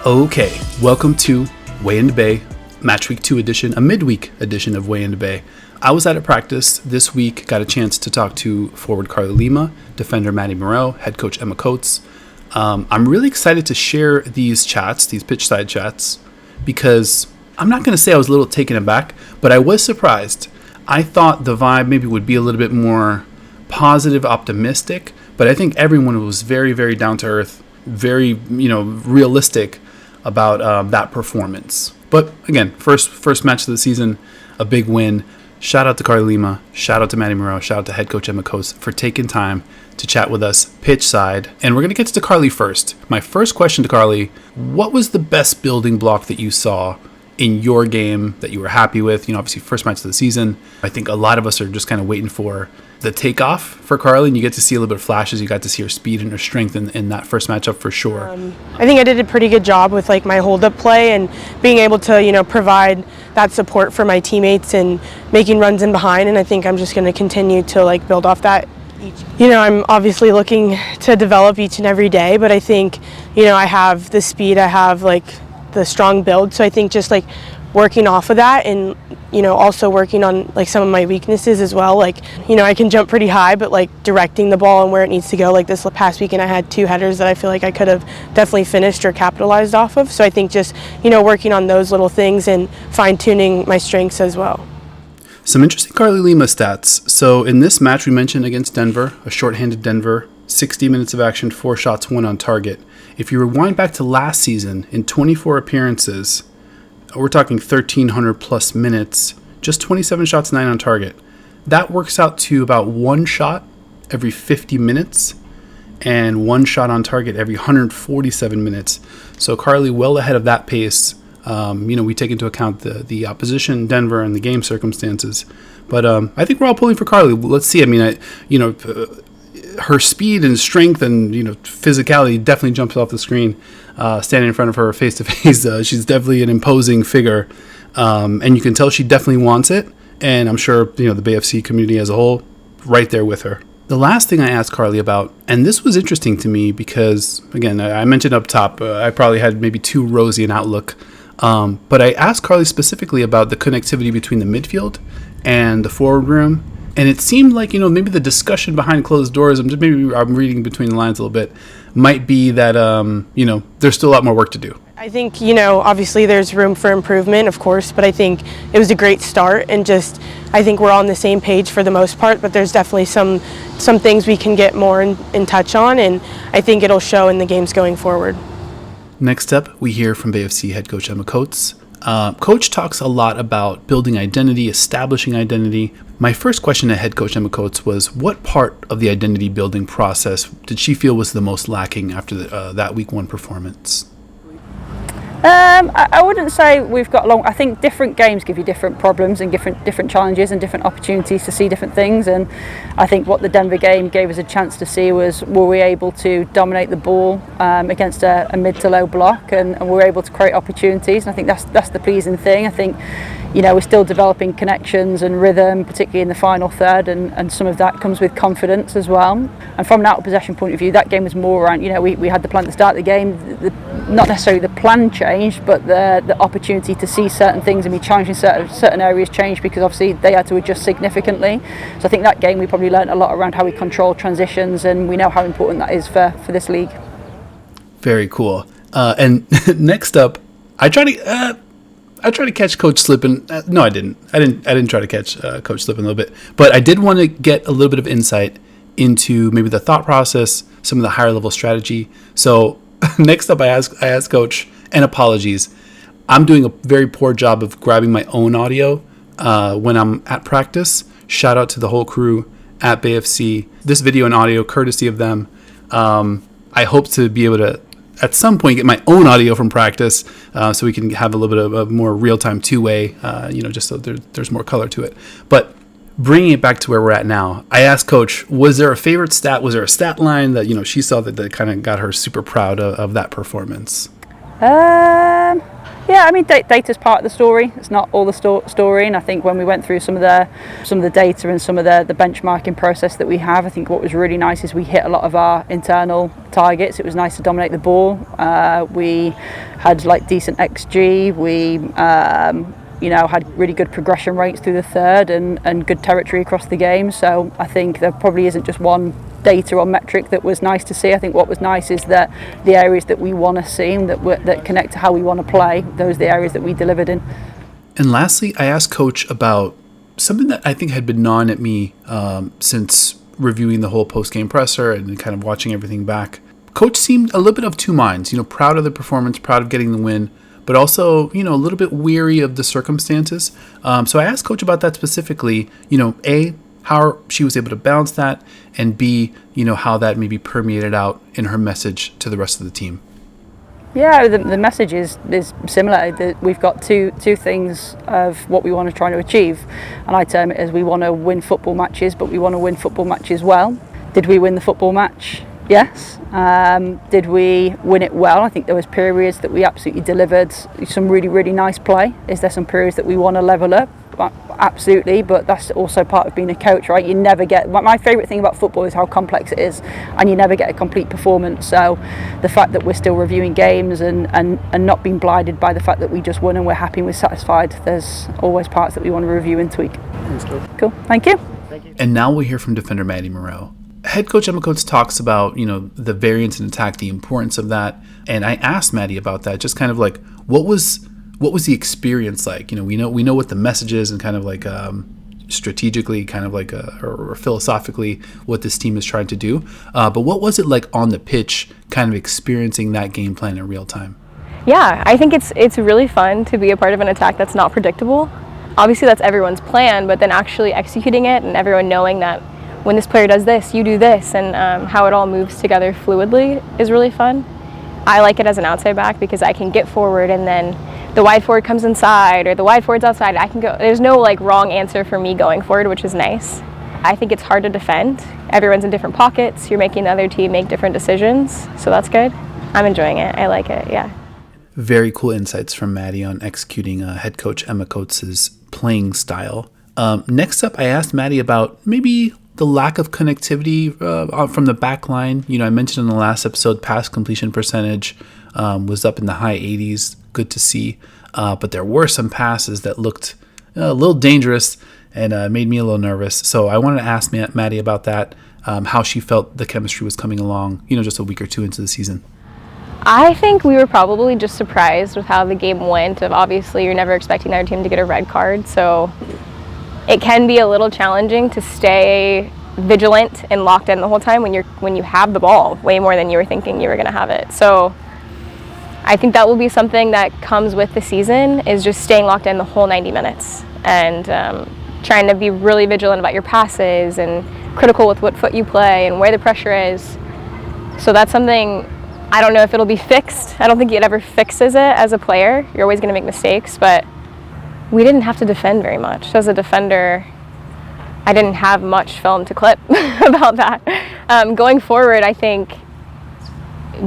Okay, welcome to Way in the Bay, Match Week 2 edition, a midweek edition of Way in the Bay. I was at a practice this week, got a chance to talk to forward Karlie Lema, defender Maddie Moreau, head coach Emma Coates. I'm really excited to share these chats, these Pitchside chats, because I'm not going to say I was a little taken aback, but I was surprised. I thought the vibe maybe would be a little bit more positive, optimistic, but I think everyone was very, very down to earth, very, realistic about that performance. But again, first match of the season, a big win. Shout out to Karlie Lema, shout out to Maddie Moreau, shout out to head coach Emma Coates for taking time to chat with us pitchside. And we're going to get to Karlie first. My first question to Karlie, what was the best building block that you saw in your game that you were happy with? Obviously first match of the season. I think a lot of us are just kind of waiting for the takeoff for Karlie, and you get to see a little bit of flashes. You got to see her speed and her strength in that first matchup for sure. I think I did a pretty good job with my hold-up play and being able to provide that support for my teammates and making runs in behind. And I think I'm just going to continue to build off that. I'm obviously looking to develop each and every day, but I think I have the speed, I have the strong build. So I think just working off of that and also working on some of my weaknesses as well. I can jump pretty high, but directing the ball and where it needs to go. This past weekend I had 2 headers that I feel like I could have definitely finished or capitalized off of. So I think just working on those little things and fine-tuning my strengths as well. Some interesting Karlie Lema stats. So in this match we mentioned against Denver, a shorthanded Denver, 60 minutes of action, 4 shots, 1 on target. If you rewind back to last season, in 24 appearances, we're talking 1,300 plus minutes, just 27 shots, 9 on target. That works out to about 1 shot every 50 minutes and 1 shot on target every 147 minutes. So Karlie well ahead of that pace. We take into account the opposition, Denver, and the game circumstances. But I think we're all pulling for Karlie. Let's see. Her speed and strength and physicality definitely jumps off the screen. Standing in front of her face to face, she's definitely an imposing figure, and you can tell she definitely wants it. And I'm sure the Bay FC community as a whole, right there with her. The last thing I asked Karlie about, and this was interesting to me because again I mentioned up top, I probably had maybe too rosy an outlook, but I asked Karlie specifically about the connectivity between the midfield and the forward room. And it seemed like, maybe the discussion behind closed doors, I'm reading between the lines a little bit, might be that, there's still a lot more work to do. I think, obviously there's room for improvement, of course, but I think it was a great start. And I think we're all on the same page for the most part, but there's definitely some things we can get more in touch on. And I think it'll show in the games going forward. Next up, we hear from Bay FC head coach Emma Coates. Coach talks a lot about building identity, establishing identity. My first question to head coach Emma Coates was, what part of the identity building process did she feel was the most lacking after that week 1 performance? I wouldn't say we've got long. I think different games give you different problems and different challenges and different opportunities to see different things. And I think what the Denver game gave us a chance to see was, were we able to dominate the ball against a mid to low block, and we were able to create opportunities. And I think that's the pleasing thing. I think we're still developing connections and rhythm, particularly in the final third, and some of that comes with confidence as well. And from an out of possession point of view, that game was more around, we had the plan to start the game, not necessarily the plan changed, but the opportunity to see certain things and be challenged in certain areas changed, because obviously they had to adjust significantly. So I think that game we probably learned a lot around how we control transitions, and we know how important that is for this league. Very cool. And next up, I tried to catch Coach slipping. No, I didn't. I didn't try to catch Coach slipping a little bit, but I did want to get a little bit of insight into maybe the thought process, some of the higher level strategy. So next up, I asked Coach, and apologies, I'm doing a very poor job of grabbing my own audio when I'm at practice. Shout out to the whole crew at Bay FC. This video and audio, courtesy of them. I hope to be able to, at some point, get my own audio from practice so we can have a little bit of a more real-time two-way, just so there's more color to it. But bringing it back to where we're at now, I asked Coach, was there a favorite stat? Was there a stat line that, she saw that kind of got her super proud of that performance? Yeah, I mean, data's part of the story. It's not all the story, and I think when we went through some of the data and some of the benchmarking process that we have, I think what was really nice is we hit a lot of our internal targets. It was nice to dominate the ball. We had like decent XG. We had really good progression rates through the third and good territory across the game. So I think there probably isn't just one data or metric that was nice to see. I think what was nice is that the areas that we want to see and that connect to how we want to play, those are the areas that we delivered in. And lastly, I asked Coach about something that I think had been gnawing at me since reviewing the whole post-game presser and kind of watching everything back. Coach seemed a little bit of two minds, proud of the performance, proud of getting the win, but also, a little bit weary of the circumstances. So I asked Coach about that specifically, A, how she was able to balance that, and B, how that maybe permeated out in her message to the rest of the team. Yeah, the message is similar. We've got two things of what we want to try to achieve, and I term it as we want to win football matches, but we want to win football matches well. Did we win the football match? Yes. Did we win it well? I think there was periods that we absolutely delivered some really, really nice play. Is there some periods that we want to level up? Absolutely, but that's also part of being a coach, right? You never get, my favourite thing about football is how complex it is, and you never get a complete performance. So the fact that we're still reviewing games and not being blinded by the fact that we just won and we're happy and we're satisfied, there's always parts that we want to review and tweak. Cool, thank you. And now we'll hear from defender Maddie Moreau. Head coach Emma Coates talks about, the variance in attack, the importance of that. And I asked Maddie about that, just kind of like, what was the experience like? We know what the message is and kind of like strategically, kind of like or philosophically what this team is trying to do. But what was it like on the pitch, kind of experiencing that game plan in real time? Yeah, I think it's really fun to be a part of an attack that's not predictable. Obviously, that's everyone's plan, but then actually executing it and everyone knowing that when this player does this, you do this, and how it all moves together fluidly is really fun. I like it as an outside back because I can get forward and then the wide forward comes inside or the wide forward's outside. I can go. There's no wrong answer for me going forward, which is nice. I think it's hard to defend. Everyone's in different pockets. You're making the other team make different decisions, so that's good. I'm enjoying it. I like it, yeah. Very cool insights from Maddie on executing head coach Emma Coates' playing style. Next up, I asked Maddie about maybe the lack of connectivity from the back line. I mentioned in the last episode, pass completion percentage was up in the high 80s. Good to see. But there were some passes that looked a little dangerous and made me a little nervous. So I wanted to ask Maddie about that, how she felt the chemistry was coming along, just a week or two into the season. I think we were probably just surprised with how the game went. Obviously, you're never expecting our team to get a red card, so it can be a little challenging to stay vigilant and locked in the whole time when you have the ball way more than you were thinking you were going to have it. So I think that will be something that comes with the season, is just staying locked in the whole 90 minutes and trying to be really vigilant about your passes and critical with what foot you play and where the pressure is. So that's something, I don't know if it'll be fixed. I don't think it ever fixes it as a player. You're always going to make mistakes, but we didn't have to defend very much. As a defender, I didn't have much film to clip about that. Going forward, I think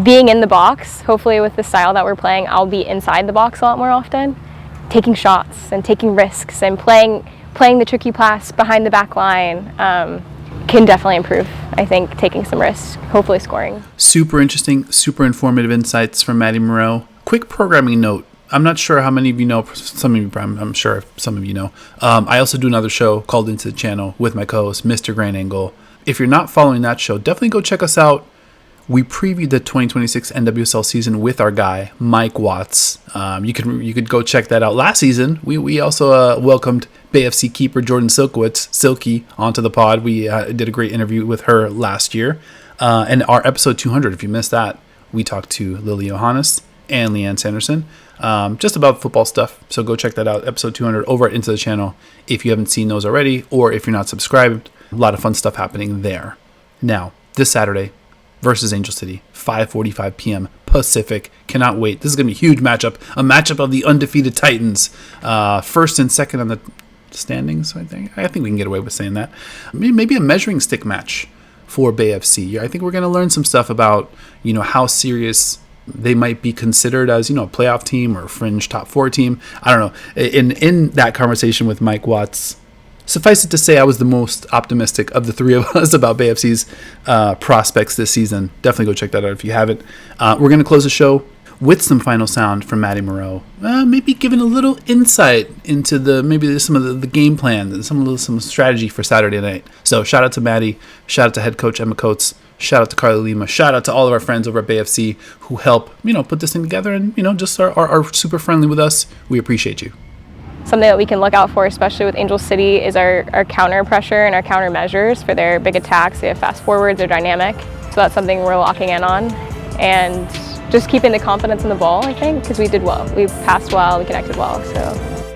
being in the box, hopefully with the style that we're playing, I'll be inside the box a lot more often, taking shots and taking risks and playing the tricky pass behind the back line can definitely improve. I think taking some risks, hopefully scoring. Super interesting, super informative insights from Maddie Moreau. Quick programming note. I'm not sure how many of you know, some of you, I'm sure some of you know. I also do another show called Into the Channel with my co-host, Mr. Grand Angle. If you're not following that show, definitely go check us out. We previewed the 2026 NWSL season with our guy, Mike Watts. You could go check that out. Last season, we also welcomed Bay FC keeper Jordan Silky, onto the pod. We did a great interview with her last year. And our episode 200, if you missed that, we talked to Lily Johannes and Leanne Sanderson, just about football stuff. So go check that out, episode 200, over at Into the Channel if you haven't seen those already, or if you're not subscribed. A lot of fun stuff happening there. Now, this Saturday versus Angel City, 5:45 p.m. Pacific. Cannot wait. This is going to be a huge matchup, a matchup of the undefeated Titans, first and second on the standings, I think we can get away with saying that. Maybe a measuring stick match for Bay FC. I think we're going to learn some stuff about, how serious they might be considered as, a playoff team or a fringe top 4 team. I don't know. In that conversation with Mike Watts, suffice it to say, I was the most optimistic of the three of us about Bay FC's prospects this season. Definitely go check that out if you haven't. We're going to close the show with some final sound from Maddie Moreau, maybe giving a little insight into some of the game plan, some strategy for Saturday night. So shout out to Maddie, shout out to head coach Emma Coates, shout out to Karlie Lema, shout out to all of our friends over at Bay FC who help put this thing together and just are super friendly with us. We appreciate you. Something that we can look out for, especially with Angel City, is our counter pressure and our counter measures for their big attacks. They have fast forwards, they're dynamic, so that's something we're locking in on. And just keeping the confidence in the ball, I think, because we did well. We passed well, we connected well, so